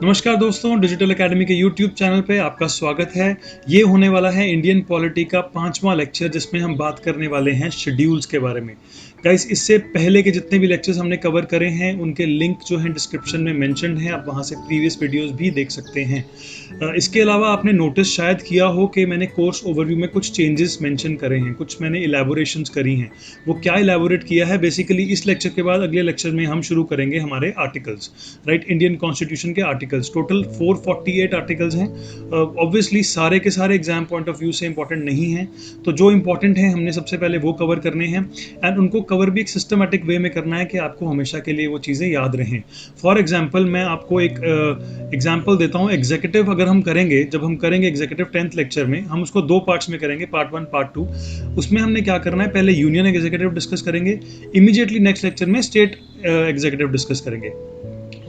नमस्कार दोस्तों, digital academy के यूट्यूब चैनल पे आपका स्वागत है। ये होने वाला है इंडियन पॉलिटी का 5वां लेक्चर, जिसमें हम बात करने वाले हैं शेड्यूल्स के बारे में। गाइस, इससे पहले के जितने भी लेक्चर्स हमने कवर करे हैं उनके लिंक जो हैं डिस्क्रिप्शन में मेंशन्ड हैं, आप वहाँ से प्रीवियस वीडियोस भी देख सकते हैं। इसके अलावा आपने नोटिस शायद किया हो कि मैंने कोर्स ओवरव्यू में कुछ चेंजेस मेंशन करे हैं, कुछ मैंने इलैबोरेशंस करी हैं। वो क्या इलैबोरेट किया है, बेसिकली इस लेक्चर के बाद अगले लेक्चर में हम शुरू करेंगे हमारे आर्टिकल्स, राइट। इंडियन कॉन्स्टिट्यूशन के आर्टिकल्स टोटल 448 आर्टिकल्स हैं। ऑब्वियसली सारे के सारे एग्जाम पॉइंट ऑफ व्यू से इंपॉर्टेंट नहीं हैं, तो जो इंपॉर्टेंट है हमने सबसे पहले वो कवर करने हैं, एंड उनको कवर भी एक सिस्टमेटिक वे में करना है कि आपको हमेशा के लिए वो चीज़ें याद रहें। फॉर एग्जाम्पल मैं आपको एक एग्जाम्पल देता हूँ। एग्जीक्यूटिव अगर हम करेंगे, जब हम करेंगे एग्जीक्यूटिव 10th लेक्चर में, हम उसको दो पार्ट्स में करेंगे, पार्ट 1 पार्ट 2। उसमें हमने क्या करना है, पहले यूनियन एग्जीक्यूटिव डिस्कस करेंगे, इमीडिएटली नेक्स्ट लेक्चर में स्टेट एग्जीक्यूटिव डिस्कस करेंगे।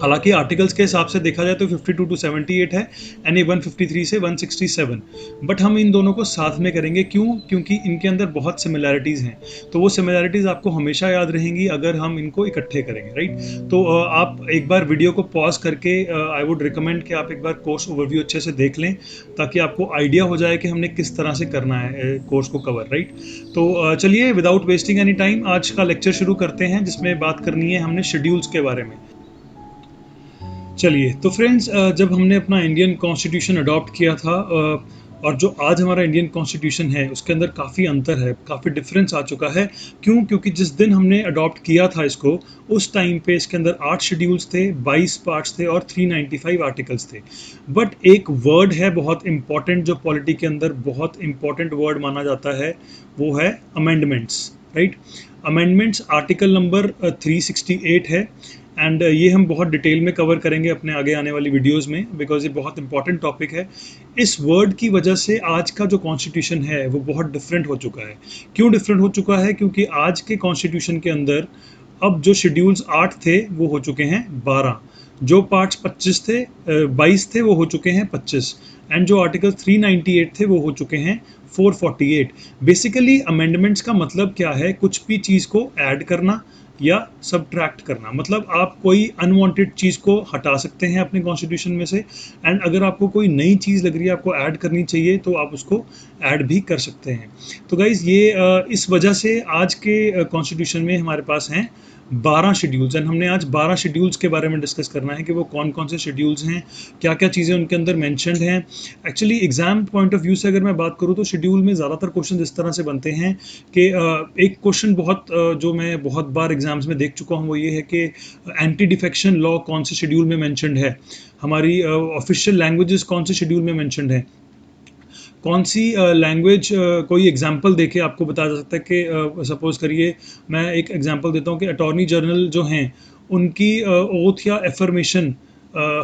हालांकि आर्टिकल्स के हिसाब से देखा जाए तो 52 to 78 है, यानी 153 से 167, बट हम इन दोनों को साथ में करेंगे। क्यों? क्योंकि इनके अंदर बहुत सिमिलैरिटीज़ हैं, तो वो सिमिलैरिटीज़ आपको हमेशा याद रहेंगी अगर हम इनको इकट्ठे करेंगे, राइट। तो आप एक बार वीडियो को पॉज करके आई वुड रिकमेंड कि आप एक बार कोर्स ओवरव्यू अच्छे से देख लें, ताकि आपको आइडिया हो जाए कि हमने किस तरह से करना है कोर्स को कवर, राइट। तो चलिए, विदाउट वेस्टिंग एनी टाइम आज का लेक्चर शुरू करते हैं, जिसमें बात करनी है हमने शेड्यूल्स के बारे में। चलिए, तो फ्रेंड्स, जब हमने अपना इंडियन कॉन्स्टिट्यूशन अडॉप्ट किया था, और जो आज हमारा इंडियन कॉन्स्टिट्यूशन है उसके अंदर काफ़ी अंतर है, काफ़ी डिफरेंस आ चुका है। क्यों? क्योंकि जिस दिन हमने अडॉप्ट किया था इसको, उस टाइम पे इसके अंदर 8 शेड्यूल्स थे, 22 पार्ट्स थे और 395 आर्टिकल्स थे। बट एक वर्ड है बहुत इंपॉर्टेंट, जो पॉलिटी के अंदर बहुत इंपॉर्टेंट वर्ड माना जाता है, वो है amendments, right. Amendments article number 368 है, एंड ये हम बहुत डिटेल में कवर करेंगे अपने आगे आने वाली वीडियोस में, बिकॉज ये बहुत इंपॉर्टेंट टॉपिक है। इस वर्ड की वजह से आज का जो कॉन्स्टिट्यूशन है वो बहुत डिफरेंट हो चुका है। क्यों डिफरेंट हो चुका है? क्योंकि आज के कॉन्स्टिट्यूशन के अंदर अब जो शेड्यूल्स 8 थे वो हो चुके हैं 12, जो पार्ट्स 25 थे, 22 थे, वो हो चुके हैं 25, एंड जो आर्टिकल 398 थे वो हो चुके हैं 448। बेसिकली अमेंडमेंट्स का मतलब क्या है? कुछ भी चीज़ को ऐड करना या सब्ट्रैक्ट करना। मतलब आप कोई अनवांटेड चीज़ को हटा सकते हैं अपने कॉन्स्टिट्यूशन में से, एंड अगर आपको कोई नई चीज़ लग रही है, आपको ऐड करनी चाहिए, तो आप उसको ऐड भी कर सकते हैं। तो गाइज़, ये इस वजह से आज के कॉन्स्टिट्यूशन में हमारे पास हैं 12 शेड्यूल्स, एंड हमने आज 12 शेड्यूल्स के बारे में डिस्कस करना है कि वो कौन कौन से शेड्यूल्स हैं, क्या क्या चीज़ें उनके अंदर मैंशनड हैं। Actually exam point of view से अगर मैं बात करूँ तो शेड्यूल में ज़्यादातर क्वेश्चन इस तरह से बनते हैं कि एक क्वेश्चन जो मैं बहुत बार एग्जाम्स में देख चुका हूँ, वो ये है कि एंटी डिफेक्शन लॉ कौन से शेड्यूल में मैंशनड है, हमारी ऑफिशियल लैंग्वेजेस कौन से शेड्यूल में मैंशनड है, कौन सी लैंग्वेज, कोई एग्जांपल देके आपको बताया जा सकता है कि सपोज करिए मैं एक एग्जांपल देता हूँ कि अटॉर्नी जनरल जो हैं उनकी ओथ या एफर्मेशन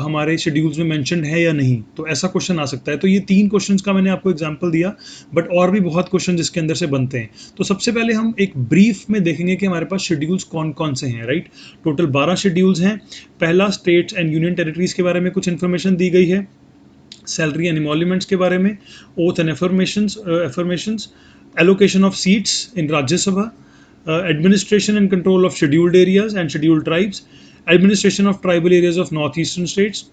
हमारे शेड्यूल्स में मेंशन्ड है या नहीं, तो ऐसा क्वेश्चन आ सकता है। तो ये 3 क्वेश्चंस का मैंने आपको एग्जांपल दिया, बट और भी बहुत क्वेश्चन इसके अंदर से बनते हैं। तो सबसे पहले हम एक ब्रीफ में देखेंगे कि हमारे पास शेड्यूल्स कौन कौन से हैं, राइट। टोटल 12 शेड्यूल्स हैं। पहला स्टेट्स एंड यूनियन टेरिटरीज के बारे में कुछ इन्फॉर्मेशन दी गई है, सैलरी एंड इमोल्यूमेंट्स के बारे में, oath and affirmations, allocation of seats in Rajya Sabha, administration and control of scheduled areas and scheduled tribes, administration of tribal areas of north eastern states.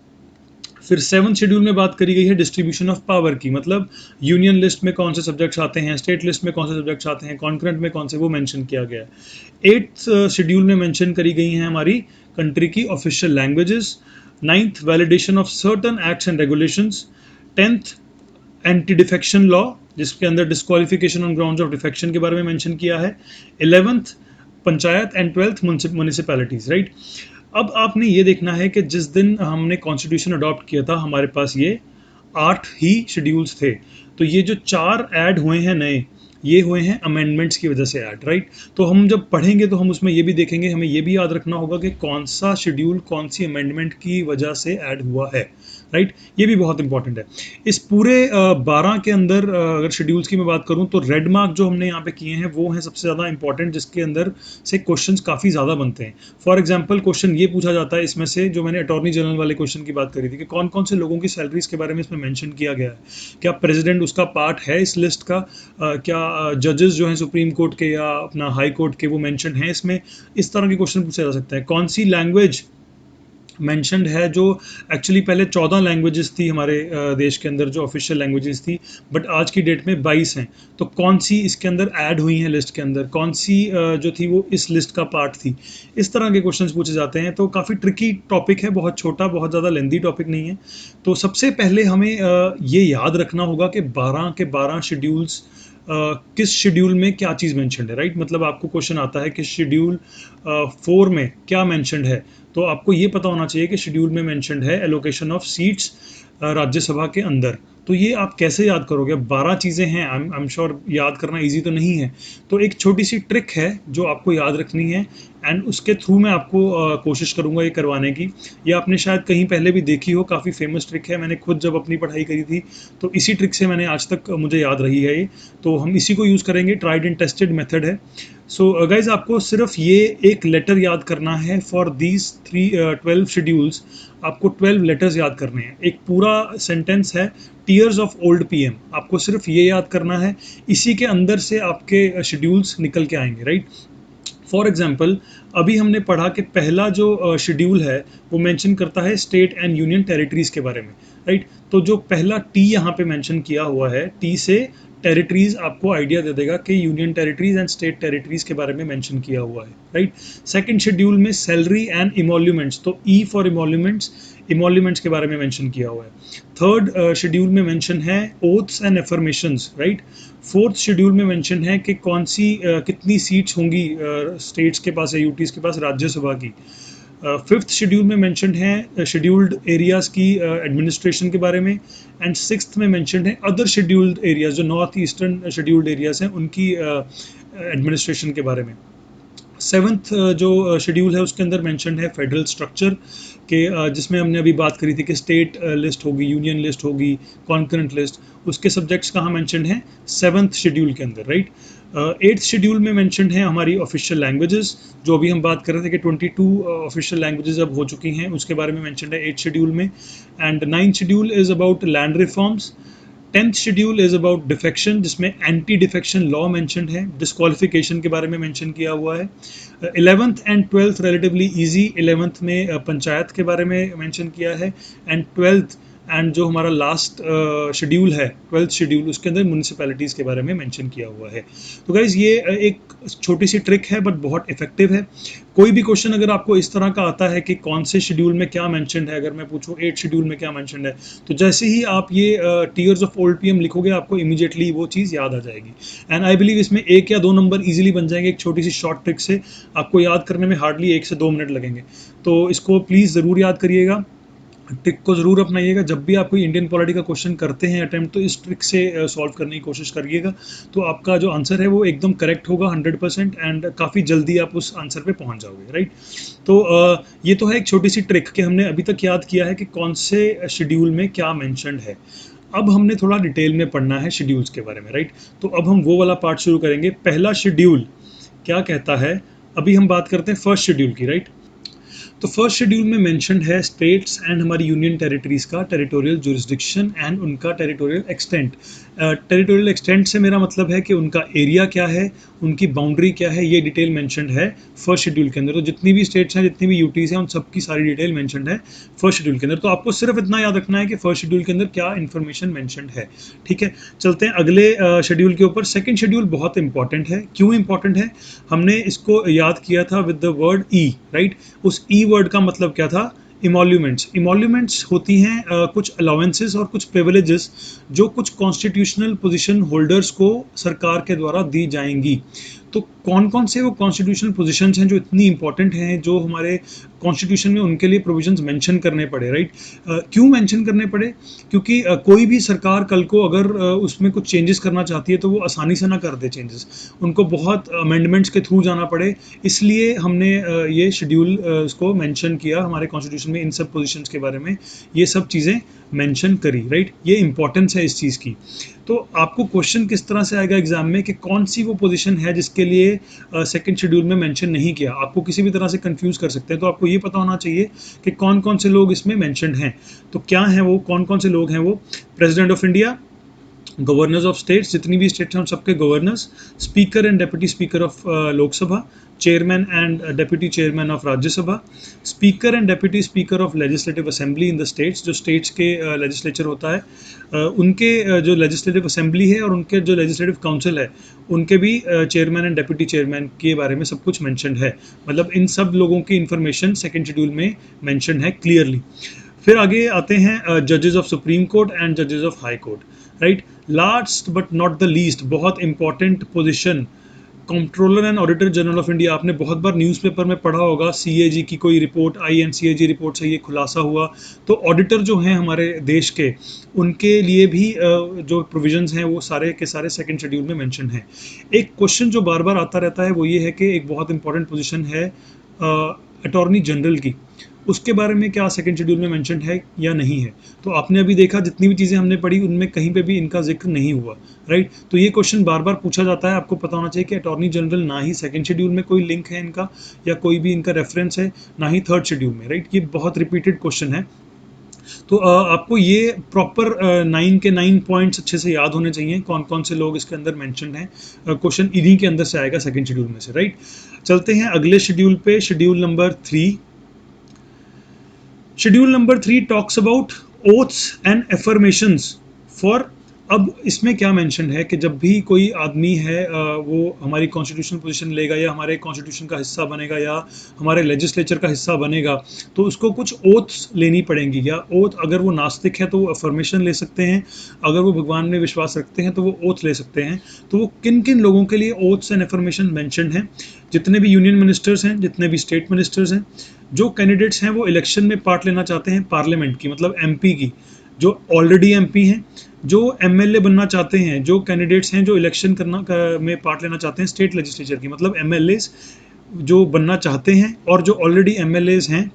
फिर 7th शेड्यूल में बात करी गई है डिस्ट्रीब्यूशन ऑफ पावर की, मतलब यूनियन लिस्ट में कौन से सब्जेक्ट्स आते हैं, स्टेट लिस्ट में कौन से सब्जेक्ट्स आते हैं, कॉन्करेंट में कौन से, वो मेंशन किया गया है। 8th शेड्यूल में मेंशन करी गई हैं हमारी कंट्री की official languages. 9th validation of certain acts and regulations. 10th anti defection law, जिसके अंदर disqualification on grounds of defection के बारे में मेंशन किया है। 11th panchayat and 12th municipalities, right. अब आपने ये देखना है कि जिस दिन हमने कॉन्स्टिट्यूशन अडॉप्ट किया था हमारे पास ये 8 ही शेड्यूल्स थे, तो ये जो 4 ऐड हुए हैं नए, ये हुए हैं अमेंडमेंट्स की वजह से ऐड, राइट। तो हम जब पढ़ेंगे तो हम उसमें ये भी देखेंगे, हमें ये भी याद रखना होगा कि कौन सा शेड्यूल कौन सी अमेंडमेंट की वजह से ऐड हुआ है, राइट। ये भी बहुत इंपॉर्टेंट है। इस पूरे 12 के अंदर अगर शेड्यूल्स की मैं बात करूं तो रेड मार्क जो हमने यहाँ पे किए हैं वो हैं सबसे ज़्यादा इंपॉर्टेंट, जिसके अंदर से क्वेश्चंस काफ़ी ज़्यादा बनते हैं। फॉर एग्जांपल क्वेश्चन ये पूछा जाता है इसमें से, जो मैंने अटॉर्नी जनरल वाले क्वेश्चन की बात करी थी, कि कौन कौन से लोगों की सैलरीज के बारे में इसमें मेंशन किया गया है, क्या प्रेसिडेंट उसका पार्ट है इस लिस्ट का, क्या जजेस जो हैं सुप्रीम कोर्ट के या अपना हाई कोर्ट के वो मेंशन हैं इसमें। इस तरह के क्वेश्चन पूछे जा सकते हैं। कौन सी लैंग्वेज मेंशन्ड है, जो एक्चुअली पहले 14 लैंग्वेजेस थी हमारे देश के अंदर जो ऑफिशियल लैंग्वेजेस थी, बट आज की डेट में 22 हैं। तो कौन सी इसके अंदर ऐड हुई हैं लिस्ट के अंदर, कौन सी जो थी वो इस लिस्ट का पार्ट थी, इस तरह के क्वेश्चंस पूछे जाते हैं। तो काफ़ी ट्रिकी टॉपिक है, बहुत छोटा, बहुत ज़्यादा लेंदी टॉपिक नहीं है। तो सबसे पहले हमें ये याद रखना होगा कि 12 के 12 शेड्यूल्स किस शेड्यूल में क्या चीज़ मेंशन्ड है, राइट। मतलब आपको क्वेश्चन आता है कि शेड्यूल 4 में क्या मेंशन्ड है, तो आपको ये पता होना चाहिए कि शेड्यूल में मेंशन्ड है एलोकेशन ऑफ सीट्स राज्यसभा के अंदर। तो ये आप कैसे याद करोगे? अब 12 चीज़ें हैं, आई एम श्योर याद करना इजी तो नहीं है। तो एक छोटी सी ट्रिक है जो आपको याद रखनी है, एंड उसके थ्रू मैं आपको कोशिश करूँगा ये करवाने की। ये आपने शायद कहीं पहले भी देखी हो, काफ़ी फेमस ट्रिक है, मैंने खुद जब अपनी पढ़ाई करी थी तो इसी ट्रिक से मैंने आज तक मुझे याद रही है ये। तो हम इसी को यूज़ करेंगे, ट्राइड एंड टेस्टेड मेथड है। सो गाइज आपको सिर्फ ये एक लेटर याद करना है फॉर दीज 12 शेड्यूल्स। आपको 12 लेटर्स याद करने हैं। एक पूरा सेंटेंस है, टीयर्स ऑफ ओल्ड पीएम, आपको सिर्फ ये याद करना है। इसी के अंदर से आपके शेड्यूल्स निकल के आएंगे, राइट। फॉर एग्जाम्पल, अभी हमने पढ़ा कि पहला जो शेड्यूल है वो मेंशन करता है स्टेट एंड यूनियन टेरिटरीज के बारे में, राइट। तो जो पहला टी यहाँ पे मेंशन किया हुआ है, टी से टेरिटरीज आपको आइडिया दे देगा कि union territories and state territories के बारे में मेंशन किया हुआ है, राइट। सेकंड शेड्यूल में सैलरी एंड इमोल्यूमेंट्स, तो ई फॉर इमोल्यूमेंट्स के बारे में मेंशन किया हुआ है। थर्ड शेड्यूल में मेंशन है oaths and affirmations, right. Fourth schedule में मेंशन है कि कौन सी कितनी सीट्स होंगी स्टेट्स के पास या यूटीज के पास राज्यसभा की। फिफ्थ शेड्यूल में मेंशन है शेड्यूल्ड एरियाज की एडमिनिस्ट्रेशन के बारे में, एंड सिक्स्थ में मेंशन है अदर शेड्यूल्ड एरियाज, जो नॉर्थ ईस्टर्न शेड्यूल्ड एरियाज हैं उनकी एडमिनिस्ट्रेशन के बारे में। सेवन्थ जो शेड्यूल है उसके अंदर मेंशन है फेडरल स्ट्रक्चर के, जिसमें हमने अभी बात करी थी कि स्टेट लिस्ट होगी, यूनियन लिस्ट होगी, कॉन्करेंट लिस्ट, उसके सब्जेक्ट्स कहाँ मेंशन है? सेवन्थ शेड्यूल के अंदर, राइट। एट्थ शेड्यूल में मेंशन है हमारी ऑफिशियल लैंग्वेजेस, जो अभी हम बात कर रहे थे कि 22 ऑफिशियल लैंग्वेजेस अब हो चुकी हैं, उसके बारे में मेंशन है एट्थ शेड्यूल में। And ninth schedule is about land reforms. 10th schedule is about defection, जिसमें एंटी डिफेक्शन लॉ मेंशनड है, डिस्क्वालिफिकेशन के बारे में मेंशन किया हुआ है। 11th and 12th relatively easy, 11th में पंचायत के बारे में मेंशन किया है, एंड 12th एंड जो हमारा लास्ट शेड्यूल है 12th शेड्यूल, उसके अंदर म्यूनिसिपैलिटीज़ के बारे में मेंशन किया हुआ है। तो गाइज ये एक छोटी सी ट्रिक है बट बहुत इफेक्टिव है। कोई भी क्वेश्चन अगर आपको इस तरह का आता है कि कौन से शेड्यूल में क्या मेंशन है, अगर मैं पूछूं 8 शेड्यूल में क्या मेंशन है, तो जैसे ही आप ये टीयर्स ऑफ ओल्ड पीएम लिखोगे आपको इमीडिएटली वो चीज़ याद आ जाएगी। एंड आई बिलीव इसमें 1 या 2 नंबर इजीली बन जाएंगे, एक छोटी सी शॉर्ट ट्रिक से आपको याद करने में हार्डली 1 से 2 मिनट लगेंगे। तो इसको प्लीज़ ज़रूर याद करिएगा, ट्रिक को ज़रूर अपनाइएगा। जब भी आप कोई इंडियन पॉलिटी का क्वेश्चन करते हैं अटेम्प्ट, तो इस ट्रिक से सॉल्व करने की कोशिश करिएगा, तो आपका जो आंसर है वो एकदम करेक्ट होगा 100%, एंड काफ़ी जल्दी आप उस आंसर पे पहुंच जाओगे, राइट। तो ये तो है एक छोटी सी ट्रिक कि हमने अभी तक याद किया है कि कौन से शेड्यूल में क्या मैंशनड है। अब हमने थोड़ा डिटेल में पढ़ना है शेड्यूल्स के बारे में, राइट। तो अब हम वो वाला पार्ट शुरू करेंगे। पहला शेड्यूल क्या कहता है, अभी हम बात करते हैं फर्स्ट शेड्यूल की, राइट। तो फर्स्ट शेड्यूल में मेंशन्ड है स्टेट्स एंड हमारी यूनियन टेरिटरीज का टेरिटोरियल जुरिस्डिक्शन एंड उनका टेरिटोरियल एक्सटेंट। टेरिटोरियल एक्सटेंट से मेरा मतलब है कि उनका एरिया क्या है, उनकी बाउंड्री क्या है, ये डिटेल मेंशन्ड है फर्स्ट शेड्यूल के अंदर। तो जितनी भी स्टेट्स हैं, जितनी भी यूटीज हैं, उन सबकी सारी डिटेल मेंशन्ड है फर्स्ट शेड्यूल के अंदर। तो आपको सिर्फ इतना याद रखना है कि फर्स्ट शेड्यूल के अंदर क्या इन्फॉर्मेशन मेंशन्ड है, ठीक है। चलते हैं अगले शेड्यूल के ऊपर। सेकंड शेड्यूल बहुत इंपॉर्टेंट है। क्यों इंपॉर्टेंट है? हमने इसको याद किया था with the word E, right. उस ई वर्ड का मतलब क्या था? इमोल्यूमेंट्स। इमोल्यूमेंट्स होती हैं कुछ अलाउंसेस और कुछ प्रिविलेजेस जो कुछ कॉन्स्टिट्यूशनल पोजीशन होल्डर्स को सरकार के द्वारा दी जाएंगी। तो कौन कौन से वो कॉन्स्टिट्यूशनल पोजीशंस हैं जो इतनी इंपॉर्टेंट हैं, जो हमारे कॉन्स्टिट्यूशन में उनके लिए प्रोविजंस मेंशन करने पड़े, राइट। क्यों मेंशन करने पड़े? क्योंकि कोई भी सरकार कल को अगर उसमें कुछ चेंजेस करना चाहती है तो वो आसानी से ना कर दे चेंजेस, उनको बहुत अमेंडमेंट्स के थ्रू जाना पड़े। इसलिए हमने ये शेड्यूल उसको मेंशन किया हमारे कॉन्स्टिट्यूशन में, इन सब पोजीशंस के बारे में ये सब चीज़ें मेंशन करी, राइट। ये इंपॉर्टेंस है इस चीज़ की। तो आपको क्वेश्चन किस तरह से आएगा एग्जाम में कि कौन सी वो पोजीशन है जिसके लिए सेकंड शेड्यूल में मेंशन नहीं किया, आपको किसी भी तरह से कंफ्यूज कर सकते हैं। तो आपको ये पता होना चाहिए कि कौन कौन से लोग इसमें मेंशनड हैं। तो क्या हैं वो, कौन कौन से लोग हैं वो? President of India, governors of states, जितनी भी स्टेट्स हैं उन सबके governors, speaker and deputy speaker of Lok Sabha, chairman and deputy chairman of Rajya Sabha, speaker and deputy speaker of legislative assembly in the states, जो स्टेट्स के लेजिस्लेचर होता है, उनके जो लेजिस्लेटिव असेंबली है और उनके जो लेजिस्लेटिव काउंसिल है, उनके भी चेयरमैन एंड डेप्यूटी चेयरमैन के बारे में सब कुछ मैंशनड है। मतलब इन सब लोगों की इंफॉर्मेशन सेकेंड शेड्यूल में मैंशनड है क्लियरली। फिर आगे आते हैं जजेस ऑफ सुप्रीम कोर्ट एंड जजेस of high court, right. Last but not the least, बहुत important position, controller and auditor general of India. आपने बहुत बार न्यूज़पेपर में पढ़ा होगा, सीएजी की कोई report I and CAG report से ये खुलासा हुआ। तो ऑडिटर जो हैं हमारे देश के, उनके लिए भी जो प्रोविजंस हैं वो सारे के सारे सेकंड शेड्यूल में मेंशन हैं। एक क्वेश्चन जो बार बार आता रहता है वो ये है कि एक बहुत इंपॉर्टेंट पोजीशन है अटॉर्नी जनरल की, उसके बारे में क्या सेकंड शेड्यूल में मेंशन है या नहीं है। तो आपने अभी देखा जितनी भी चीज़ें हमने पढ़ी उनमें कहीं पे भी इनका जिक्र नहीं हुआ, राइट। तो ये क्वेश्चन बार बार पूछा जाता है, आपको पता होना चाहिए कि अटॉर्नी जनरल ना ही सेकंड शेड्यूल में कोई लिंक है इनका या कोई भी इनका रेफरेंस है, ना ही थर्ड शेड्यूल में, राइट। ये बहुत रिपीटेड क्वेश्चन है। तो आपको ये प्रॉपर 9 के 9 पॉइंट्स अच्छे से याद होने चाहिए, कौन कौन से लोग इसके अंदर मेंशन हैं। क्वेश्चन इन्हीं के अंदर से आएगा सेकंड शेड्यूल में से, राइट। चलते हैं अगले शेड्यूल पे, schedule number 3। Schedule number 3 talks about oaths and affirmations for. अब इसमें क्या मेंशन है कि जब भी कोई आदमी है वो हमारी कॉन्स्टिट्यूशनल पोजीशन लेगा या हमारे कॉन्स्टिट्यूशन का हिस्सा बनेगा या हमारे लेजिस्लेचर का हिस्सा बनेगा, तो उसको कुछ ओथ्स लेनी पड़ेंगी। या ओथ, अगर वो नास्तिक है तो वो अफर्मेशन ले सकते हैं, अगर वो भगवान में विश्वास रखते हैं तो वो ओथ ले सकते हैं। तो वो किन किन लोगों के लिए ओथ्स एंड अफर्मेशन मेंशन हैं? जितने भी यूनियन मिनिस्टर्स हैं, जितने भी स्टेट मिनिस्टर्स हैं, जो कैंडिडेट्स हैं वो इलेक्शन में पार्ट लेना चाहते हैं पार्लियामेंट की, मतलब एमपी की, जो ऑलरेडी एमपी हैं, जो एमएलए बनना चाहते हैं, जो कैंडिडेट्स हैं जो इलेक्शन में पार्ट लेना चाहते हैं स्टेट लेजिस्लेचर की, मतलब एमएलएज जो बनना चाहते हैं, और जो ऑलरेडी एमएलएज हैं,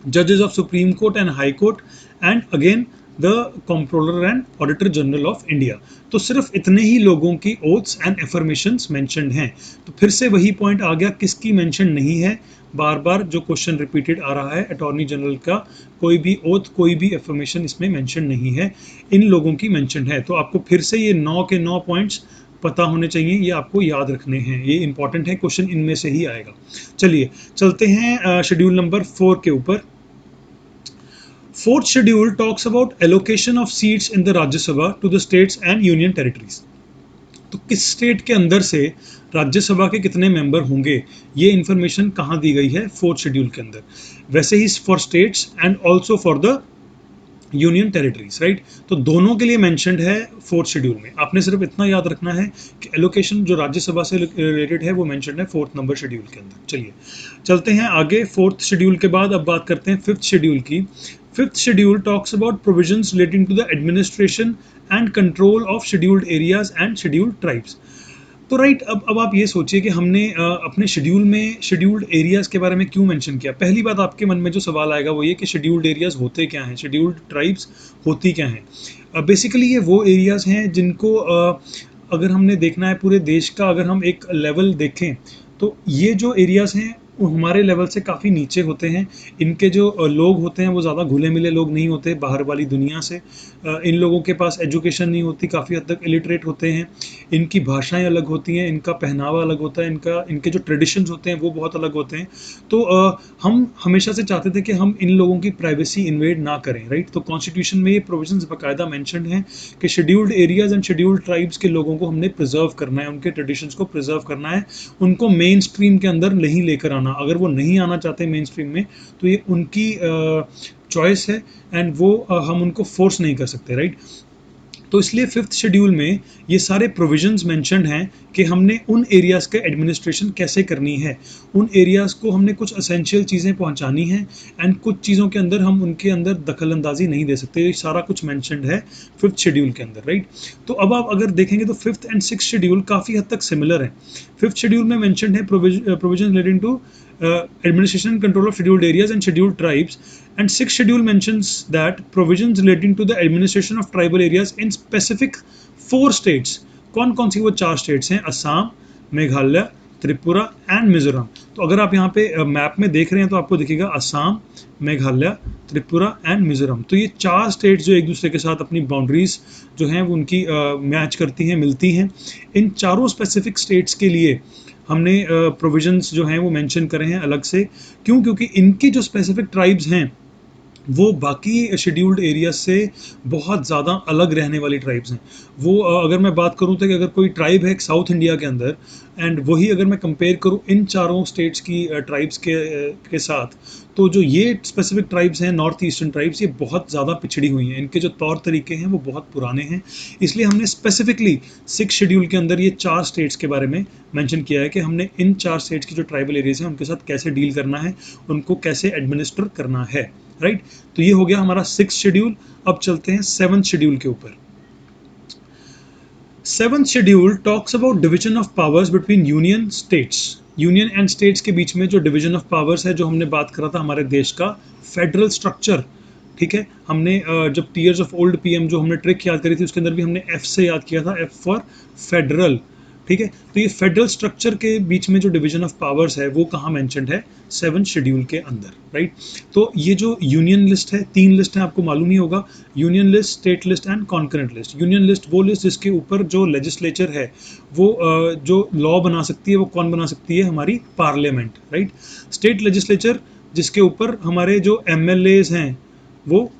जजेस of supreme court and high court, and again the controller and auditor general of India. तो सिर्फ इतने ही लोगों की ओथ्स एंड एफर्मेशंस मेंशन्ड हैं। तो फिर से वही पॉइंट आ गया, किसकी मेंशन नहीं है? बार बार जो क्वेश्चन रिपीटेड आ रहा है, अटॉर्नी जनरल का कोई भी ओथ, कोई भी एफर्मेशन इसमें मेंशन नहीं है, इन लोगों की मेंशन है। तो आपको फिर से ये 9 के 9 पॉइंट्स पता होने चाहिए, ये आपको याद रखने हैं, ये इंपॉर्टेंट है, क्वेश्चन इनमें से ही आएगा। चलिए चलते हैं शेड्यूल नंबर 4 के ऊपर। Fourth schedule talks about allocation of seats in the Rajya Sabha to the states and union territories. तो किस स्टेट के अंदर से राज्यसभा के कितने मेंबर होंगे, ये इंफॉर्मेशन कहाँ दी गई है? फोर्थ शेड्यूल के अंदर। वैसे ही for states and also for the union territories, right. तो दोनों के लिए मेंशन्ड है फोर्थ शेड्यूल में। आपने सिर्फ इतना याद रखना है कि एलोकेशन जो राज्यसभा से रिलेटेड है वो मेंशन्ड है फोर्थ नंबर शेड्यूल के अंदर। चलिए चलते हैं आगे। फोर्थ शेड्यूल के बाद अब बात करते हैं फिफ्थ शेड्यूल की। Fifth schedule talks about provisions relating to the administration and control of scheduled areas and scheduled tribes. तो राइट, अब आप ये सोचिए कि हमने अपने शेड्यूल में शेड्यूल्ड एरियाज़ के बारे में क्यों मेंशन किया। पहली बात आपके मन में जो सवाल आएगा वो ये कि शेड्यूल्ड एरियाज़ होते क्या हैं, शेड्यूल्ड ट्राइब्स होती क्या हैं। बेसिकली ये वो एरियाज़ हैं जिनको अगर हमने देखना है पूरे देश का, अगर हम एक लेवल देखें तो ये जो एरियाज़ हैं वो हमारे लेवल से काफ़ी नीचे होते हैं। इनके जो लोग होते हैं वो ज़्यादा घुले मिले लोग नहीं होते बाहर वाली दुनिया से। इन लोगों के पास एजुकेशन नहीं होती, काफ़ी हद तक इलिटरेट होते हैं। इनकी भाषाएं अलग होती हैं, इनका पहनावा अलग होता है, इनके जो ट्रेडिशंस होते हैं वो बहुत अलग होते हैं। तो हम हमेशा से चाहते थे कि हम इन लोगों की प्राइवेसी इन्वेड ना करें, राइट। तो कॉन्स्टिट्यूशन में ये प्रोविजंस बाकायदा मेंशन्ड हैं कि scheduled areas and scheduled tribes के लोगों को हमने प्रिजर्व करना है, उनके ट्रेडिशंस को प्रिजर्व करना है, उनको मेन स्ट्रीम के अंदर नहीं लेकर आना। अगर वो नहीं आना चाहते मेन स्ट्रीम में तो ये उनकी चॉइस है, एंड वो हम उनको फोर्स नहीं कर सकते, राइट। तो इसलिए फिफ्थ शेड्यूल में ये सारे प्रोविजंस मेंशन्ड हैं कि हमने उन एरियाज़ का एडमिनिस्ट्रेशन कैसे करनी है, उन एरियाज़ को हमने कुछ असेंशियल चीज़ें पहुंचानी हैं, एंड कुछ चीज़ों के अंदर हम उनके अंदर दखल अंदाजी नहीं दे सकते। ये सारा कुछ मेंशन्ड है फिफ्थ शेड्यूल के अंदर, राइट। तो अब आप अगर देखेंगे तो फिफ्थ एंड सिक्स शेड्यूल काफ़ी हद तक सिमिलर है। फिफ्थ शेड्यूल में मेंशन्ड है provision relating to administration and control of scheduled areas and scheduled tribes, and sixth schedule mentions that provisions relating to the administration of tribal areas in specific 4 states। कौन कौन सी वो 4 states हैं? Assam, Meghalaya, Tripura and Mizoram. तो अगर आप यहाँ पे मैप में देख रहे हैं तो आपको दिखेगा असम, मेघालय, त्रिपुरा एंड मिजोरम। तो ये 4 स्टेट्स जो एक दूसरे के साथ अपनी बाउंड्रीज जो हैं वो उनकी मैच करती हैं, मिलती हैं। इन चारों स्पेसिफिक स्टेट्स के लिए हमने प्रोविजंस जो हैं वो मेंशन करे हैं अलग से। क्यों? क्योंकि इनकी जो स्पेसिफिक ट्राइब्स हैं वो बाकी शेड्यूल्ड एरिया से बहुत ज़्यादा अलग रहने वाली ट्राइब्स हैं। वो अगर मैं बात करूँ तो कि अगर कोई ट्राइब है साउथ इंडिया के अंदर, एंड वही अगर मैं कंपेयर करूँ इन चारों स्टेट्स की ट्राइब्स के साथ, तो जो ये स्पेसिफिक ट्राइब्स हैं नॉर्थ ईस्टर्न ट्राइब्स, ये बहुत ज़्यादा पिछड़ी हुई हैं। इनके जो तौर तरीके हैं वो बहुत पुराने हैं। इसलिए हमने स्पेसिफिकली 6 शेड्यूल के अंदर ये 4 स्टेट्स के बारे में मेंशन किया है कि हमने इन 4 स्टेट्स की जो ट्राइबल एरियाज हैं उनके साथ कैसे डील करना है, उनको कैसे एडमिनिस्टर करना है। राइट, तो ये हो गया हमारा 6 शेड्यूल। अब चलते हैं 7th शेड्यूल के ऊपर। 7th schedule talks about division of powers between union states. Union and states के बीच में जो डिवीजन ऑफ पावर्स है, जो हमने बात करा था हमारे देश का फेडरल स्ट्रक्चर। ठीक है, हमने जब टीयर्स ऑफ ओल्ड पीएम जो हमने ट्रिक याद करी थी उसके अंदर भी हमने एफ से याद किया था, एफ फॉर फेडरल। ठीक है, तो ये फेडरल स्ट्रक्चर के बीच में जो डिवीजन ऑफ पावर्स है वो कहाँ मेंशनड है? 7 शेड्यूल के अंदर। राइट, तो ये जो यूनियन लिस्ट है, 3 लिस्ट है, आपको मालूम ही होगा, union list, state list and concurrent list. Union list वो लिस्ट जिसके ऊपर जो लेजिस्लेचर है वो जो लॉ बना सकती है, वो कौन बना सकती है? हमारी पार्लियामेंट। राइट, स्टेट लेजिस्लेचर जिसके ऊपर हमारे जो एमएलएज हैं वो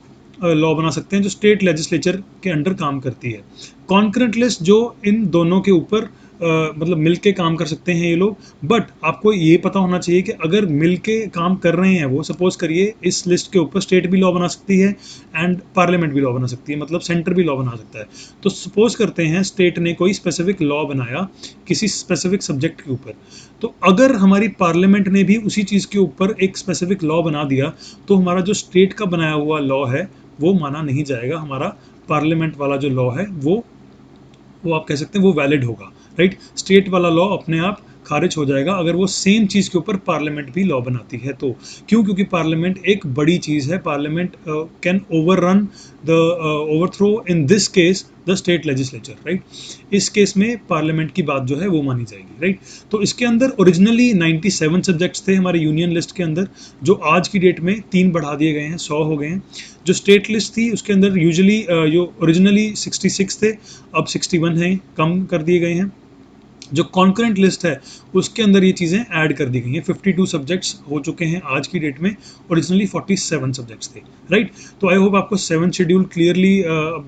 लॉ बना सकते हैं, जो स्टेट लेजिस्लेचर के अंडर काम करती है। कॉन्करेंट लिस्ट जो इन दोनों के ऊपर मतलब मिल के काम कर सकते हैं ये लोग। बट आपको ये पता होना चाहिए कि अगर मिल के काम कर रहे हैं वो, सपोज करिए इस लिस्ट के ऊपर स्टेट भी लॉ बना सकती है एंड पार्लियामेंट भी लॉ बना सकती है, मतलब सेंटर भी लॉ बना सकता है। तो सपोज करते हैं स्टेट ने कोई स्पेसिफिक लॉ बनाया किसी स्पेसिफिक सब्जेक्ट के ऊपर, तो अगर हमारी पार्लियामेंट ने भी उसी चीज़ के ऊपर एक स्पेसिफिक लॉ बना दिया तो हमारा जो स्टेट का बनाया हुआ लॉ है वो माना नहीं जाएगा। हमारा पार्लियामेंट वाला जो लॉ है वो आप कह सकते हैं वो वैलिड होगा। राइट, स्टेट वाला लॉ अपने आप खारिज हो जाएगा अगर वो सेम चीज़ के ऊपर पार्लियामेंट भी लॉ बनाती है तो। क्यों? क्योंकि पार्लियामेंट एक बड़ी चीज़ है। Parliament can overrun the overthrow in this case the state legislature. Right, इस केस में पार्लियामेंट की बात जो है वो मानी जाएगी। राइट, तो इसके अंदर ओरिजिनली 97 सब्जेक्ट्स थे हमारे यूनियन लिस्ट के अंदर, जो आज की डेट में 3 बढ़ा दिए गए हैं, 100 हो गए हैं। जो स्टेट लिस्ट थी उसके अंदर यूजुअली जो ओरिजिनली 66 थे, अब 61 हैं, कम कर दिए गए हैं। जो कॉन्करेंट लिस्ट है उसके अंदर ये चीज़ें ऐड कर दी गई हैं। 52 सब्जेक्ट्स हो चुके हैं आज की डेट में, ओरिजिनली 47 सब्जेक्ट्स थे। राइट, तो आई होप आपको 7 शेड्यूल क्लियरली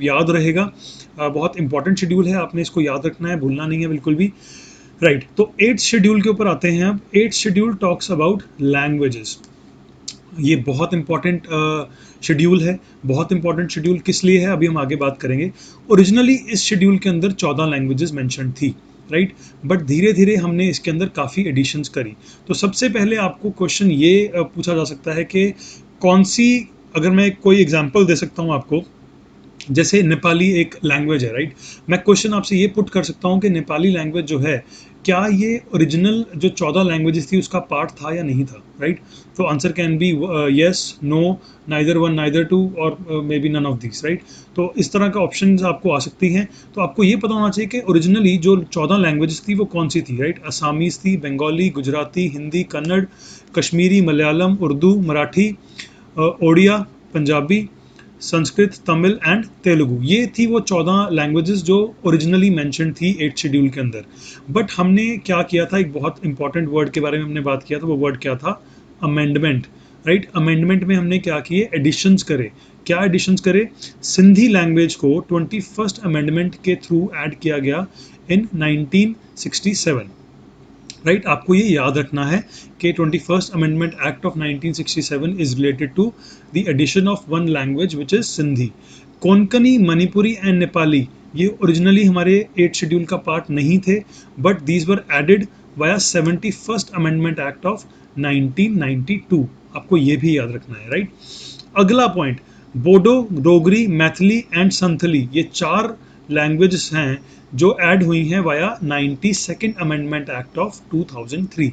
याद रहेगा। बहुत इंपॉर्टेंट शेड्यूल है, आपने इसको याद रखना है, भूलना नहीं है बिल्कुल भी। राइट, तो 8th शेड्यूल के ऊपर आते हैं। अब 8th schedule talks about languages. ये बहुत इंपॉर्टेंट शेड्यूल है। बहुत इंपॉर्टेंट शेड्यूल किस लिए है अभी हम आगे बात करेंगे। ओरिजिनली इस शेड्यूल के अंदर 14 लैंग्वेजेस मेंशन थी। राइट, बट धीरे धीरे हमने इसके अंदर काफ़ी एडिशंस करी। तो सबसे पहले आपको क्वेश्चन ये पूछा जा सकता है कि कौन सी, अगर मैं कोई एग्जांपल दे सकता हूँ आपको, जैसे नेपाली एक लैंग्वेज है। राइट, मैं क्वेश्चन आपसे ये पुट कर सकता हूँ कि नेपाली लैंग्वेज जो है क्या ये ओरिजिनल जो 14 लैंग्वेजेस थी उसका पार्ट था या नहीं था। राइट, तो answer can be yes, no, neither one, neither two, और may be none of this. Right, तो इस तरह का ऑप्शन आपको आ सकती हैं। तो आपको ये पता होना चाहिए कि ओरिजिनली जो 14 लैंग्वेजेस थी वो कौन सी थी। राइट, असामीज़ थी, बंगाली, गुजराती, हिंदी, कन्नड़, कश्मीरी, मलयालम, उर्दू, मराठी, ओडिया, पंजाबी, संस्कृत, तमिल एंड तेलुगु। ये थी वो 14 लैंग्वेजेस जो ओरिजिनली मेंशन थी 8th शेड्यूल के अंदर। बट हमने क्या किया था, एक बहुत इंपॉर्टेंट वर्ड के बारे में हमने बात किया था, वो वर्ड क्या था? अमेंडमेंट। राइट, अमेंडमेंट में हमने क्या किए? एडिशंस करे। क्या एडिशंस करे? सिंधी लैंग्वेज को 21st अमेंडमेंट के थ्रू ऐड किया गया इन 1967। राइट, आपको ये याद रखना है कि 21st amendment act of 1967 is related to the addition of one language which is Sindhi. Konkani, Manipuri and Nepali ये ओरिजिनली हमारे 8th शेड्यूल का पार्ट नहीं थे, but these were added via 71st amendment act of 1992। आपको ये भी याद रखना है। राइट, अगला पॉइंट, बोडो, डोगरी, मैथिली एंड संथली ये 4 लैंग्वेजेस हैं जो ऐड हुई हैं via 92nd amendment act of 2003।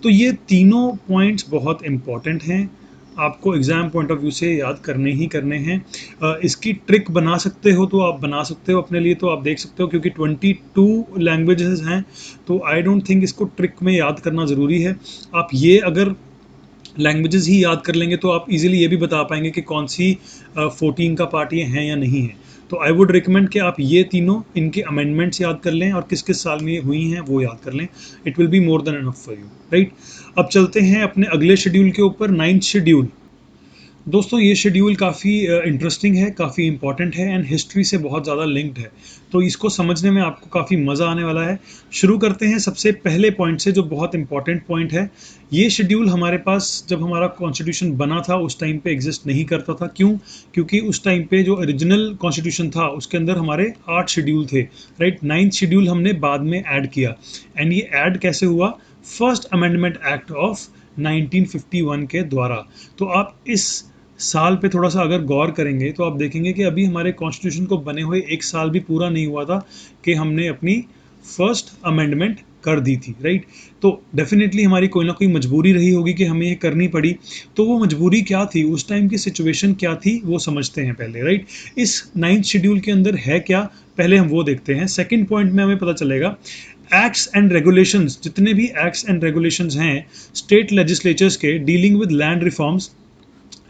तो ये तीनों पॉइंट्स बहुत इंपॉर्टेंट हैं। आपको एग्ज़ाम पॉइंट ऑफ व्यू से याद करने ही करने हैं। इसकी ट्रिक बना सकते हो तो आप बना सकते हो अपने लिए, तो आप देख सकते हो क्योंकि 22 लैंग्वेजेस हैं, तो आई डोंट थिंक इसको ट्रिक में याद करना ज़रूरी है। आप ये अगर लैंग्वेजेस ही याद कर लेंगे तो आप इजीली ये भी बता पाएंगे कि कौन सी 14 का पार्ट ये हैं या नहीं है। तो आई वुड रिकमेंड कि आप ये तीनों इनके अमेंडमेंट्स याद कर लें और किस किस साल में ये हुई हैं वो याद कर लें। It will be more than enough for you, right. अब चलते हैं अपने अगले शेड्यूल के ऊपर, 9th शेड्यूल। दोस्तों ये शेड्यूल काफ़ी इंटरेस्टिंग है, काफ़ी इंपॉर्टेंट है एंड हिस्ट्री से बहुत ज़्यादा लिंक्ड है, तो इसको समझने में आपको काफ़ी मज़ा आने वाला है। शुरू करते हैं सबसे पहले पॉइंट से जो बहुत इंपॉर्टेंट पॉइंट है। ये शेड्यूल हमारे पास जब हमारा कॉन्स्टिट्यूशन बना था उस टाइम पे एग्जिस्ट नहीं करता था। क्यों? क्योंकि उस टाइम पे जो ओरिजिनल कॉन्स्टिट्यूशन था उसके अंदर हमारे 8 शेड्यूल थे, राइट। 9th शेड्यूल हमने बाद में ऐड किया एंड ये ऐड कैसे हुआ? फर्स्ट अमेंडमेंट एक्ट ऑफ 1951 के द्वारा। तो आप इस साल पे थोड़ा सा अगर गौर करेंगे तो आप देखेंगे कि अभी हमारे कॉन्स्टिट्यूशन को बने हुए 1 साल भी पूरा नहीं हुआ था कि हमने अपनी फर्स्ट अमेंडमेंट कर दी थी, राइट। तो डेफिनेटली हमारी कोई ना कोई मजबूरी रही होगी कि हमें ये करनी पड़ी। तो वो मजबूरी क्या थी, उस टाइम की सिचुएशन क्या थी, वो समझते हैं पहले, राइट। इस 9th शेड्यूल के अंदर है क्या, पहले हम वो देखते हैं। सेकेंड पॉइंट में हमें पता चलेगा एक्ट्स एंड रेगुलेशंस, जितने भी एक्ट्स एंड रेगुलेशंस हैं स्टेट लेजिस्लेचर्स के dealing with land reforms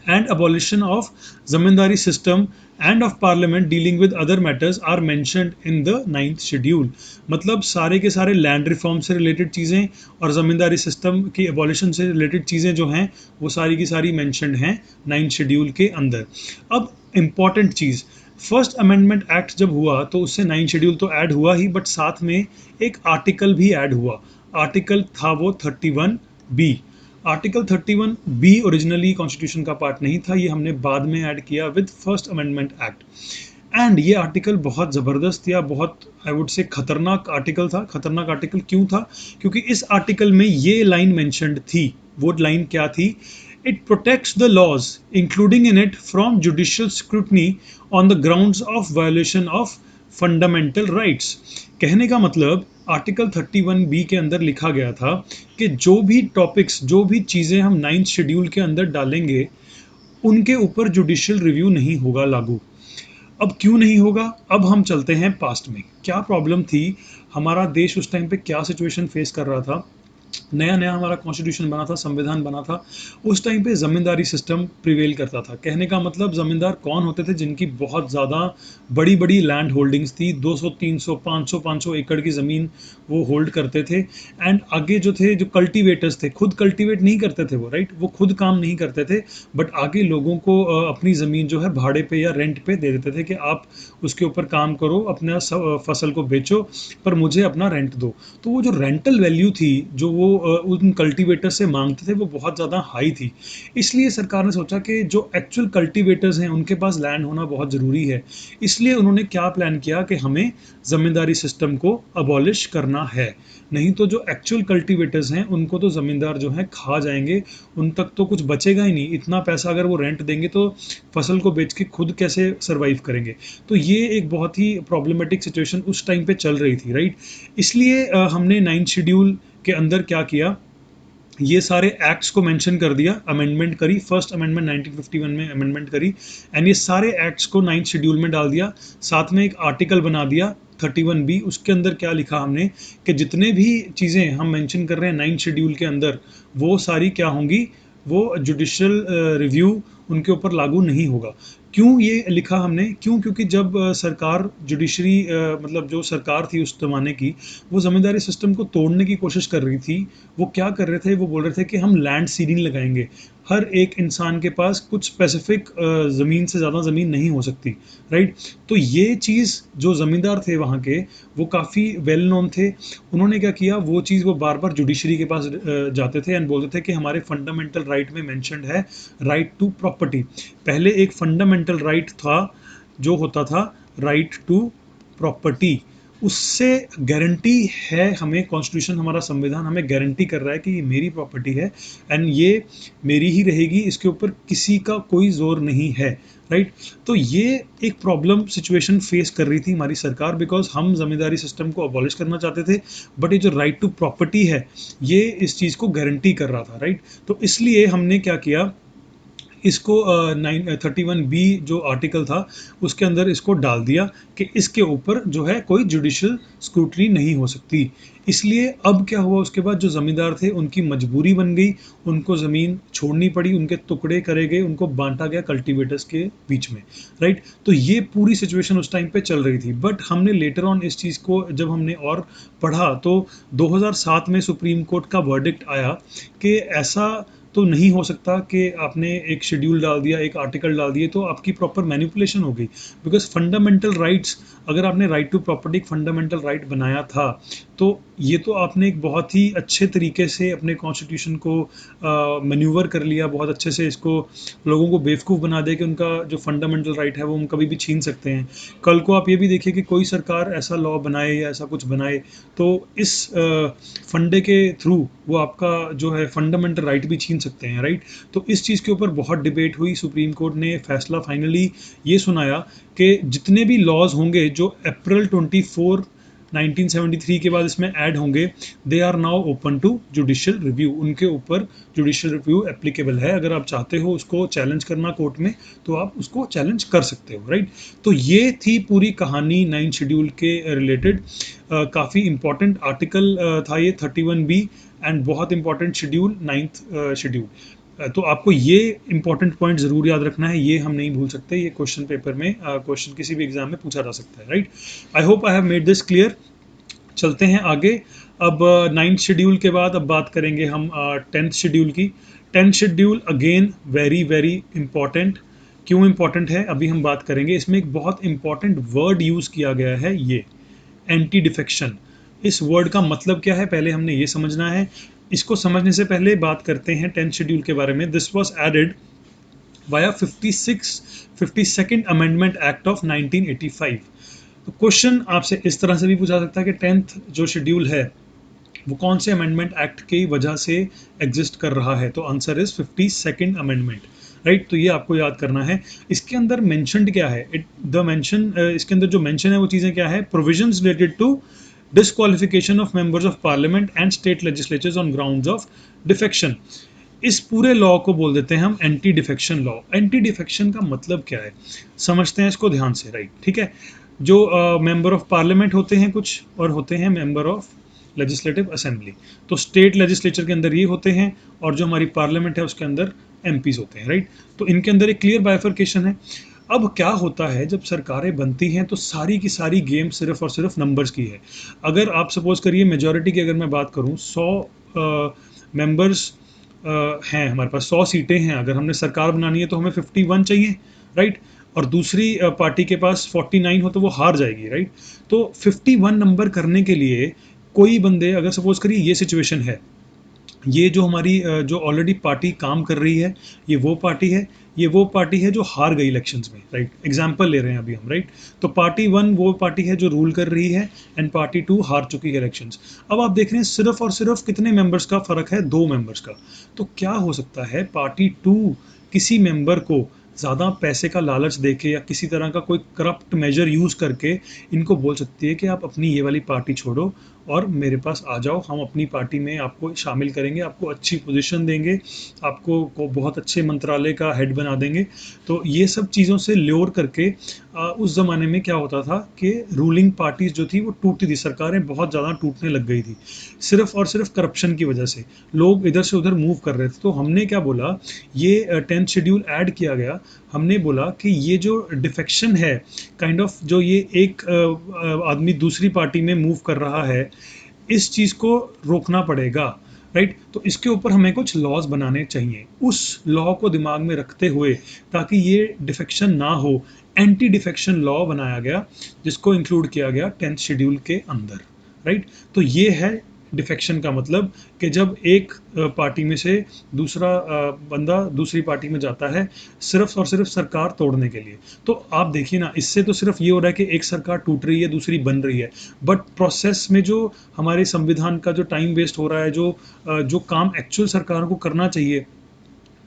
and abolition of zamindari system and of parliament dealing with other matters are mentioned in the 9th schedule। मतलब सारे के सारे लैंड रिफॉर्म से related चीज़ें और ज़मींदारी सिस्टम की एबॉलिशन से रिलेटेड चीज़ें जो हैं वो सारी की सारी मेंशनड हैं 9th शेड्यूल के अंदर। अब इम्पॉर्टेंट चीज़, फर्स्ट अमेंडमेंट एक्ट जब हुआ तो उससे 9th शेड्यूल तो ऐड हुआ ही, बट साथ में एक आर्टिकल भी ऐड हुआ। आर्टिकल था वो 31B। Article 31 B originally constitution का पार्ट नहीं था, ये हमने बाद में ऐड किया with first amendment act. And ये आर्टिकल बहुत ज़बरदस्त या बहुत आई वुड से खतरनाक आर्टिकल था। खतरनाक आर्टिकल क्यों था? क्योंकि इस आर्टिकल में ये लाइन मेंशन्ड थी। वो लाइन क्या थी? It protects the laws including in it from judicial scrutiny on the grounds of violation of fundamental rights. कहने का मतलब आर्टिकल 31B के अंदर लिखा गया था कि जो भी टॉपिक्स, जो भी चीज़ें हम 9th शेड्यूल के अंदर डालेंगे उनके ऊपर जुडिशियल रिव्यू नहीं होगा लागू। अब क्यों नहीं होगा? अब हम चलते हैं पास्ट में, क्या प्रॉब्लम थी, हमारा देश उस टाइम पे क्या सिचुएशन फेस कर रहा था। नया नया हमारा कॉन्स्टिट्यूशन बना था, संविधान बना था। उस टाइम पे ज़मींदारी सिस्टम प्रिवेल करता था। कहने का मतलब ज़मींदार कौन होते थे? जिनकी बहुत ज़्यादा बड़ी बड़ी लैंड होल्डिंग्स थी, 200 300 500 एकड़ की ज़मीन वो होल्ड करते थे। एंड आगे जो थे, जो कल्टीवेटर्स थे, खुद कल्टीवेट नहीं करते थे वो, राइट, वो खुद काम नहीं करते थे, बट आगे लोगों को अपनी ज़मीन जो है भाड़े पे या रेंट पे दे देते थे कि आप उसके ऊपर काम करो, अपना फसल को बेचो, पर मुझे अपना रेंट दो। तो वो जो रेंटल वैल्यू थी जो वो उन कल्टीवेटर से मांगते थे वो बहुत ज़्यादा हाई थी। इसलिए सरकार ने सोचा कि जो एक्चुअल कल्टीवेटर्स हैं उनके पास लैंड होना बहुत ज़रूरी है। इसलिए उन्होंने क्या प्लान किया कि हमें ज़मींदारी सिस्टम को अबॉलिश करना है। नहीं तो जो एक्चुअल कल्टीवेटर्स हैं उनको तो ज़मींदार जो हैं खा जाएंगे, उन तक तो कुछ बचेगा ही नहीं। इतना पैसा अगर वो रेंट देंगे तो फसल को बेच के खुद कैसे सर्वाइव करेंगे? तो ये एक बहुत ही प्रॉब्लमेटिक सिचुएशन उस टाइम पे चल रही थी, राइट। इसलिए हमने 9th शेड्यूल के अंदर क्या किया, ये सारे एक्ट्स को मेंशन कर दिया, अमेंडमेंट करी, फर्स्ट अमेंडमेंट 1951 में अमेंडमेंट करी एंड ये सारे एक्ट्स को 9th शेड्यूल में डाल दिया। साथ में एक आर्टिकल बना दिया 31B। उसके अंदर क्या लिखा हमने कि जितने भी चीज़ें हम मेंशन कर रहे हैं 9th शेड्यूल के अंदर वो सारी क्या होंगी, वो जुडिशियल रिव्यू उनके ऊपर लागू नहीं होगा। क्यों ये लिखा हमने? क्यों? क्योंकि जब सरकार जुडिशरी मतलब जो सरकार थी उस ज़माने की, वो ज़मींदारी सिस्टम को तोड़ने की कोशिश कर रही थी। वो क्या कर रहे थे? वो बोल रहे थे कि हम लैंड सीलिंग लगाएंगे, हर एक इंसान के पास कुछ स्पेसिफिक ज़मीन से ज़्यादा ज़मीन नहीं हो सकती, राइट। तो ये चीज़ जो ज़मींदार थे वहाँ के वो काफ़ी वेल नोन थे। उन्होंने क्या किया, वो चीज़ वो बार बार जुडिशरी के पास जाते थे एंड बोलते थे कि हमारे फंडामेंटल राइट में मेंशन्ड है राइट टू प्रॉपर्टी। पहले एक फंडामेंटल राइट था जो होता था राइट टू प्रॉपर्टी, उससे गारंटी है हमें, कॉन्स्टिट्यूशन हमारा संविधान हमें गारंटी कर रहा है कि ये मेरी प्रॉपर्टी है एंड ये मेरी ही रहेगी, इसके ऊपर किसी का कोई जोर नहीं है, राइट। तो ये एक प्रॉब्लम सिचुएशन फेस कर रही थी हमारी सरकार, बिकॉज हम जमींदारी सिस्टम को अबॉलिश करना चाहते थे, बट ये जो राइट टू प्रॉपर्टी है ये इस चीज़ को गारंटी कर रहा था, राइट। तो इसलिए हमने क्या किया, इसको 31B जो आर्टिकल था उसके अंदर इसको डाल दिया कि इसके ऊपर जो है कोई जुडिशियल स्क्रूटनी नहीं हो सकती। इसलिए अब क्या हुआ, उसके बाद जो ज़मींदार थे उनकी मजबूरी बन गई, उनको ज़मीन छोड़नी पड़ी, उनके टुकड़े करे गए, उनको बांटा गया कल्टीवेटर्स के बीच में, राइट। तो ये पूरी सिचुएशन उस टाइम पे चल रही थी। बट हमने लेटर ऑन इस चीज़ को जब हमने और पढ़ा तो 2007 में सुप्रीम कोर्ट का वर्डिक्ट आया कि ऐसा तो नहीं हो सकता कि आपने एक शेड्यूल डाल दिया, एक आर्टिकल डाल दिए तो आपकी प्रॉपर मैनिपुलेशन हो गई। बिकॉज फंडामेंटल राइट्स, अगर आपने राइट टू प्रॉपर्टी एक फंडामेंटल राइट बनाया था तो ये तो आपने एक बहुत ही अच्छे तरीके से अपने कॉन्स्टिट्यूशन को मैन्यूवर कर लिया, बहुत अच्छे से इसको लोगों को बेवकूफ़ बना दे कि उनका जो फंडामेंटल राइट है वो हम कभी भी छीन सकते हैं। कल को आप ये भी देखिए कि कोई सरकार ऐसा लॉ बनाए या ऐसा कुछ बनाए तो इस फंडे के थ्रू वो आपका जो है फंडामेंटल राइट भी छीन सकते हैं, राइट। तो इस चीज़ के ऊपर बहुत डिबेट हुई, सुप्रीम कोर्ट ने फैसला फाइनली ये सुनाया कि जितने भी लॉज होंगे जो अप्रैल 24 1973 के बाद इसमें ऐड होंगे, they are now open to judicial review. उनके ऊपर जुडिशियल रिव्यू एप्लीकेबल है। अगर आप चाहते हो उसको चैलेंज करना कोर्ट में तो आप उसको चैलेंज कर सकते हो, राइट। तो ये थी पूरी कहानी 9 शेड्यूल के रिलेटेड। काफ़ी इंपॉर्टेंट आर्टिकल था ये 31B, एंड बहुत इंपॉर्टेंट शेड्यूल 9th शेड्यूल। तो आपको ये इंपॉर्टेंट पॉइंट ज़रूर याद रखना है, ये हम नहीं भूल सकते। ये क्वेश्चन पेपर में क्वेश्चन किसी भी एग्जाम में पूछा जा सकता है, right. I hope I have made this clear. चलते हैं आगे। अब 9th शेड्यूल के बाद अब बात करेंगे हम 10th शेड्यूल की। 10th schedule again very very important. क्यों इंपॉर्टेंट है अभी हम बात करेंगे। इसमें एक बहुत इंपॉर्टेंट वर्ड यूज़ किया गया है, ये एंटी डिफेक्शन। इस वर्ड का मतलब क्या है पहले हमने ये समझना है। इसको समझने से पहले बात करते हैं 10th शेड्यूल के बारे में। This was added via 52nd amendment act of 1985। तो क्वेश्चन आपसे इस तरह से भी पूछा सकता है कि 10th जो शेड्यूल है वो कौन से अमेंडमेंट एक्ट की वजह से एग्जिस्ट कर रहा है। तो answer is 52nd amendment, right. तो ये आपको याद करना है। इसके अंदर मेंशनड क्या है, इसके अंदर जो मेंशन है वो चीज़ें क्या है। Provisions related to disqualification of members of parliament and state legislatures on grounds of defection. इस पूरे लॉ को बोल देते हैं हम anti defection law. Anti defection का मतलब क्या है समझते हैं इसको ध्यान से, राइट। ठीक है, जो मेंबर ऑफ पार्लियामेंट होते हैं कुछ और होते हैं मेंबर ऑफ लेजिस्लेटिव असेंबली। तो स्टेट लेजिस्लेचर के अंदर ये होते हैं और जो हमारी पार्लियामेंट है उसके अंदर एमपीज होते हैं, राइट। तो इनके अंदर एक क्लियर बाइफर्केशन है। अब क्या होता है जब सरकारें बनती हैं तो सारी की सारी गेम सिर्फ और सिर्फ नंबर्स की है। अगर आप सपोज करिए मेजॉरिटी की अगर मैं बात करूं 100 मेंबर्स हैं, हमारे पास 100 सीटें हैं, अगर हमने सरकार बनानी है तो हमें 51 चाहिए, राइट। और दूसरी पार्टी के पास 49 हो तो वो हार जाएगी, राइट। तो 51 नंबर करने के लिए कोई बंदे, अगर सपोज करिए ये सिचुएशन है, ये जो हमारी जो ऑलरेडी पार्टी काम कर रही है ये वो पार्टी है, ये वो पार्टी है जो हार गई इलेक्शंस में, राइट। एग्जाम्पल ले रहे हैं अभी हम, राइट। तो पार्टी 1 वो पार्टी है जो रूल कर रही है एंड पार्टी 2 हार चुकी है इलेक्शंस। अब आप देख रहे हैं सिर्फ और सिर्फ कितने मेंबर्स का फ़र्क है, 2 मेंबर्स का। तो क्या हो सकता है पार्टी 2 किसी मेंबर को ज़्यादा पैसे का लालच देके या किसी तरह का कोई करप्ट मेजर यूज़ करके इनको बोल सकती है कि आप अपनी ये वाली पार्टी छोड़ो और मेरे पास आ जाओ, हम अपनी पार्टी में आपको शामिल करेंगे, आपको अच्छी पोजीशन देंगे, आपको को बहुत अच्छे मंत्रालय का हेड बना देंगे। तो ये सब चीज़ों से ल्योर करके उस ज़माने में क्या होता था कि रूलिंग पार्टीज जो थी वो टूटती थी, सरकारें बहुत ज़्यादा टूटने लग गई थी सिर्फ और सिर्फ करप्शन की वजह से। लोग इधर से उधर मूव कर रहे थे। तो हमने क्या बोला, ये 10th शेड्यूल ऐड किया गया। हमने बोला कि ये जो डिफेक्शन है काइंड ऑफ, जो ये एक आदमी दूसरी पार्टी में मूव कर रहा है, इस चीज़ को रोकना पड़ेगा, राइट। तो इसके ऊपर हमें कुछ लॉज बनाने चाहिए उस लॉ को दिमाग में रखते हुए, ताकि ये डिफेक्शन ना हो। एंटी डिफेक्शन लॉ बनाया गया जिसको इंक्लूड किया गया 10th शेड्यूल के अंदर, राइट। तो ये है डिफेक्शन का मतलब कि जब एक पार्टी में से दूसरा बंदा दूसरी पार्टी में जाता है सिर्फ और सिर्फ सरकार तोड़ने के लिए। तो आप देखिए ना, इससे तो सिर्फ ये हो रहा है कि एक सरकार टूट रही है दूसरी बन रही है, बट प्रोसेस में जो हमारे संविधान का जो टाइम वेस्ट हो रहा है, जो काम एक्चुअल सरकार को करना चाहिए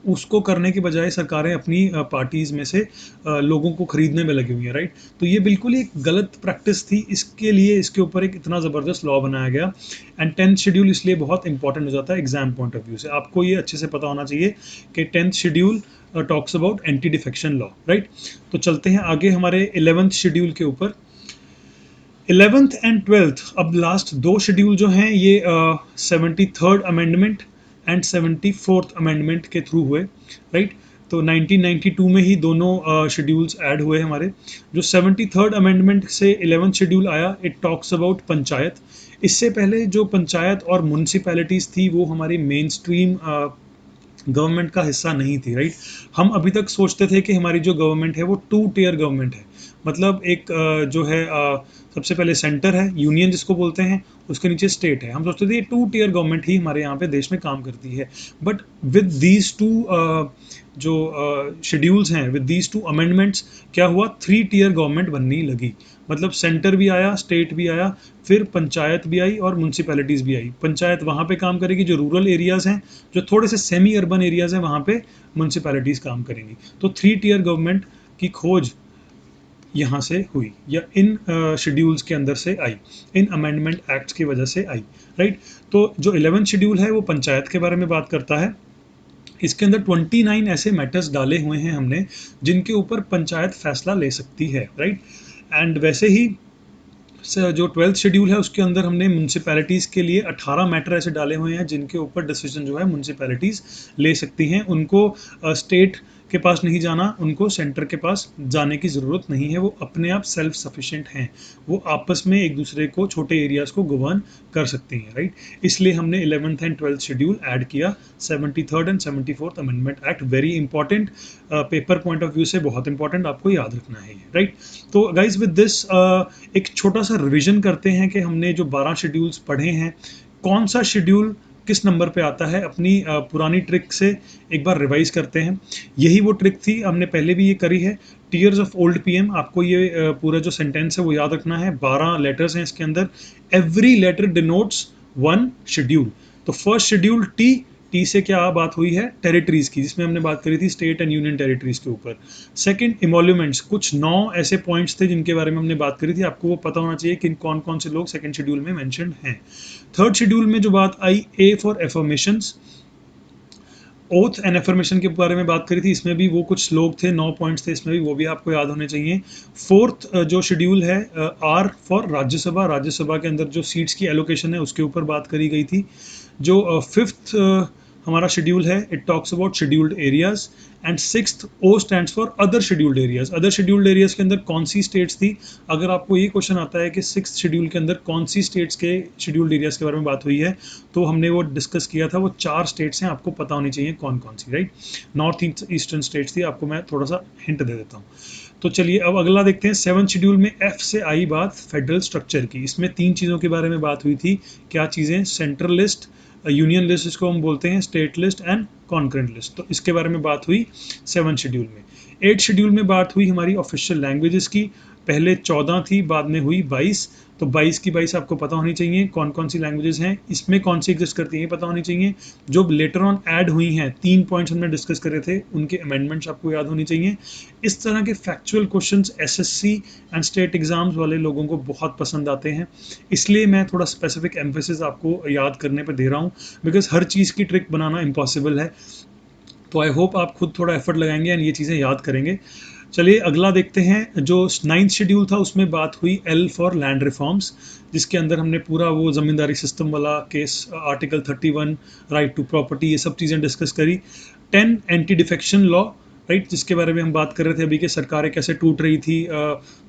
उसको करने के बजाय सरकारें अपनी पार्टीज़ में से लोगों को खरीदने में लगी हुई हैं, राइट? तो ये बिल्कुल ही एक गलत प्रैक्टिस थी, इसके लिए इसके ऊपर एक इतना ज़बरदस्त लॉ बनाया गया। एंड 10th शेड्यूल इसलिए बहुत इंपॉर्टेंट हो जाता है एग्जाम पॉइंट ऑफ व्यू से। आपको ये अच्छे से पता होना चाहिए कि 10th schedule talks about anti defection law, right? तो चलते हैं आगे हमारे 11th शेड्यूल के ऊपर। 11th एंड 12th, अब लास्ट दो शेड्यूल जो हैं ये 73rd amendment and 74th amendment के थ्रू हुए, राइट? तो 1992 में ही दोनों शेड्यूल्स ऐड हुए हमारे। जो 73rd अमेंडमेंट से 11th शेड्यूल आया, इट टॉक्स अबाउट पंचायत। इससे पहले जो पंचायत और म्यूनसिपैलिटीज़ थी वो हमारी मेन स्ट्रीम गवर्नमेंट का हिस्सा नहीं थी, राइट? हम अभी तक सोचते थे कि हमारी जो गवर्नमेंट है वो टू टियर गवर्नमेंट है। मतलब एक जो है सबसे पहले सेंटर है, यूनियन जिसको बोलते हैं, उसके नीचे स्टेट है। हम सोचते थे ये टू टियर गवर्नमेंट ही हमारे यहाँ पे देश में काम करती है। बट विद दीज टू जो शेड्यूल्स हैं, विद दीज टू अमेंडमेंट्स, क्या हुआ, थ्री टियर गवर्नमेंट बनने लगी। मतलब सेंटर भी आया, स्टेट भी आया, फिर पंचायत भी आई और म्यूनसिपैलिटीज़ भी आई। पंचायत वहाँ पे काम करेगी जो रूरल एरियाज़ हैं, जो थोड़े से सेमी अर्बन एरियाज़ हैं वहाँ पे म्यूनसिपैलिटीज़ काम करेंगी। तो थ्री टियर गवर्नमेंट की खोज यहाँ से हुई, या इन शेड्यूल्स के अंदर से आई, इन अमेंडमेंट एक्ट्स की वजह से आई, राइट? तो जो 11th शेड्यूल है वो पंचायत के बारे में बात करता है। इसके अंदर 29 ऐसे मैटर्स डाले हुए हैं हमने जिनके ऊपर पंचायत फैसला ले सकती है, राइट? एंड वैसे ही जो 12th शेड्यूल है उसके अंदर हमने म्यूनसिपैलिटीज़ के लिए 18 मैटर ऐसे डाले हुए हैं जिनके ऊपर डिसीजन जो है म्यूनसिपैलिटीज़ ले सकती हैं। उनको स्टेट के पास नहीं जाना, उनको सेंटर के पास जाने की ज़रूरत नहीं है, वो अपने आप सेल्फ सफिशिएंट हैं। वो आपस में एक दूसरे को, छोटे एरियाज़ को गवर्न कर सकती हैं, राइट? इसलिए हमने 11th and 12th schedule add किया। 73rd and 74th amendment act very important, paper point of view से बहुत इंपॉर्टेंट, आपको याद रखना है, राइट? तो गाइज विद दिस एक छोटा सा रिवीजन करते हैं कि हमने जो 12 शेड्यूल्स पढ़े हैं, कौन सा शेड्यूल किस नंबर पे आता है। अपनी पुरानी ट्रिक से एक बार रिवाइज करते हैं। यही वो ट्रिक थी, हमने पहले भी ये करी है। टीयर्स ऑफ ओल्ड पीएम, आपको ये पूरा जो सेंटेंस है वो याद रखना है। 12 लेटर्स हैं इसके अंदर, every letter denotes one schedule. तो फर्स्ट शेड्यूल टी, टी से क्या बात हुई है, टेरिटरीज की, जिसमें हमने बात करी थी स्टेट एंड यूनियन टेरिटरीज के ऊपर। सेकंड, इमोल्यूमेंट्स, कुछ 9 ऐसे पॉइंट्स थे जिनके बारे में हमने बात करी थी, आपको वो पता होना चाहिए कि कौन कौन से लोग सेकंड शेड्यूल में मेंशन्ड हैं। थर्ड शेड्यूल में जो बात आई, a for affirmations, oath and affirmation के बारे में बात करी थी, इसमें भी वो कुछ लोग थे, 9 पॉइंट्स थे इसमें भी, वो भी आपको याद होने चाहिए। फोर्थ जो शेड्यूल है, आर फॉर राज्यसभा, राज्यसभा के अंदर जो सीट्स की एलोकेशन है उसके ऊपर बात करी गई थी। जो फिफ्थ हमारा शेड्यूल है, it talks about scheduled areas. And sixth, O stands for other scheduled areas. Other scheduled areas के अंदर कौन सी स्टेट्स थी? अगर आपको ये क्वेश्चन आता है कि सिक्स्थ शेड्यूल के अंदर कौन सी स्टेट्स के शेड्यूल्ड एरियाज के बारे में बात हुई है, तो हमने वो डिस्कस किया था, वो 4 स्टेट्स हैं, आपको पता होनी चाहिए कौन कौन सी, राइट? नॉर्थ ईस्टर्न स्टेट्स थी, आपको मैं थोड़ा सा हिंट दे देता हूँ। तो चलिए अब अगला देखते हैं। 7th शेड्यूल में एफ से आई बात फेडरल स्ट्रक्चर की। इसमें 3 चीज़ों के बारे में बात हुई थी। क्या चीज़ें? सेंट्रल लिस्ट, यूनियन लिस्ट इसको हम बोलते हैं, state list and concurrent list. तो इसके बारे में बात हुई 7th शेड्यूल में। 8th शेड्यूल में बात हुई हमारी ऑफिशियल लैंग्वेजेस की। पहले 14 थी, बाद में हुई 22। तो 22 की 22 आपको पता होनी चाहिए कौन कौन सी लैंग्वेजेस हैं, इसमें कौन सी एग्जिस्ट करती हैं पता होनी चाहिए। जो लेटर ऑन ऐड हुई हैं, 3 पॉइंट्स हमने डिस्कस करे थे, उनके अमेंडमेंट्स आपको याद होनी चाहिए। इस तरह के factual questions SSC and state exams वाले लोगों को बहुत पसंद आते हैं, इसलिए मैं थोड़ा स्पेसिफिक एम्फेसिस आपको याद करने पर दे रहा हूँ, बिकॉज हर चीज़ की ट्रिक बनाना इम्पॉसिबल है। तो आई होप आप खुद थोड़ा एफर्ट लगाएंगे एंड ये चीज़ें याद करेंगे। चलिए अगला देखते हैं। जो 9th शेड्यूल था उसमें बात हुई एल फॉर लैंड रिफॉर्म्स, जिसके अंदर हमने पूरा वो ज़मींदारी सिस्टम वाला case, article 31, right to property, ये सब चीज़ें डिस्कस करी। 10, एंटी डिफेक्शन लॉ, राइट, जिसके बारे में हम बात कर रहे थे अभी कि सरकारें कैसे टूट रही थी,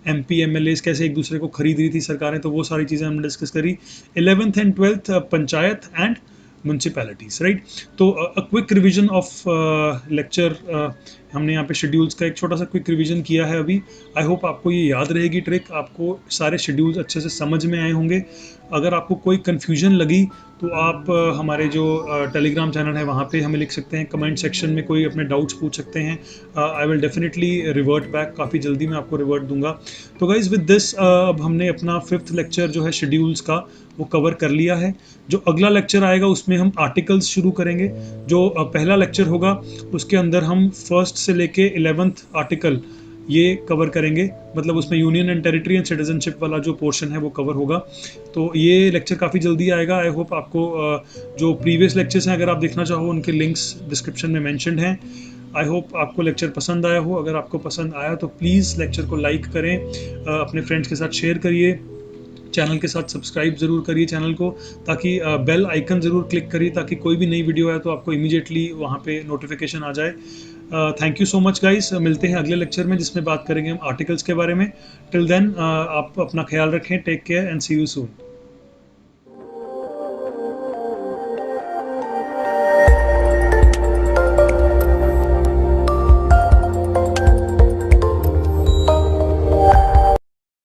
एमपी एमएलएस कैसे एक दूसरे को खरीद रही थी सरकारें, तो वो सारी चीज़ें हमने डिस्कस करी। 11th and 12th panchayat and municipalities, right? तो a quick revision of lecture हमने यहाँ पे शेड्यूल्स का एक छोटा सा क्विक रिवीजन किया है अभी। आई होप आपको ये याद रहेगी ट्रिक, आपको सारे शेड्यूल्स अच्छे से समझ में आए होंगे। अगर आपको कोई कन्फ्यूजन लगी तो आप हमारे जो टेलीग्राम चैनल है वहाँ पे हमें लिख सकते हैं, कमेंट सेक्शन में कोई अपने डाउट्स पूछ सकते हैं। I will definitely revert back, काफ़ी जल्दी मैं आपको रिवर्ट दूंगा। तो गाइज विद दिस अब हमने अपना 5th लेक्चर जो है शेड्यूल्स का वो कवर कर लिया है। जो अगला लेक्चर आएगा उसमें हम आर्टिकल्स शुरू करेंगे। जो पहला लेक्चर होगा उसके अंदर हम 1st से लेके 11th आर्टिकल ये कवर करेंगे, मतलब उसमें union and territory and citizenship वाला जो पोर्शन है वो कवर होगा। तो ये लेक्चर काफ़ी जल्दी आएगा। आई होप आपको जो प्रीवियस लेक्चर्स हैं अगर आप देखना चाहो उनके लिंक्स डिस्क्रिप्शन में मेंशन्ड हैं। आई होप आपको लेक्चर पसंद आया हो। अगर आपको पसंद आया तो प्लीज़ लेक्चर को लाइक करें, अपने फ्रेंड्स के साथ शेयर करिए, चैनल के साथ सब्सक्राइब ज़रूर करिए चैनल को, ताकि बेल आइकन ज़रूर क्लिक करिए ताकि कोई भी नई वीडियो आए तो आपको इमीडिएटली वहाँ पे नोटिफिकेशन आ जाए। Thank you so much guys, मिलते हैं अगले लेक्चर में जिसमें बात करेंगे हम आर्टिकल्स के बारे में। टिल देन आप अपना ख्याल रखें, take care and see you soon.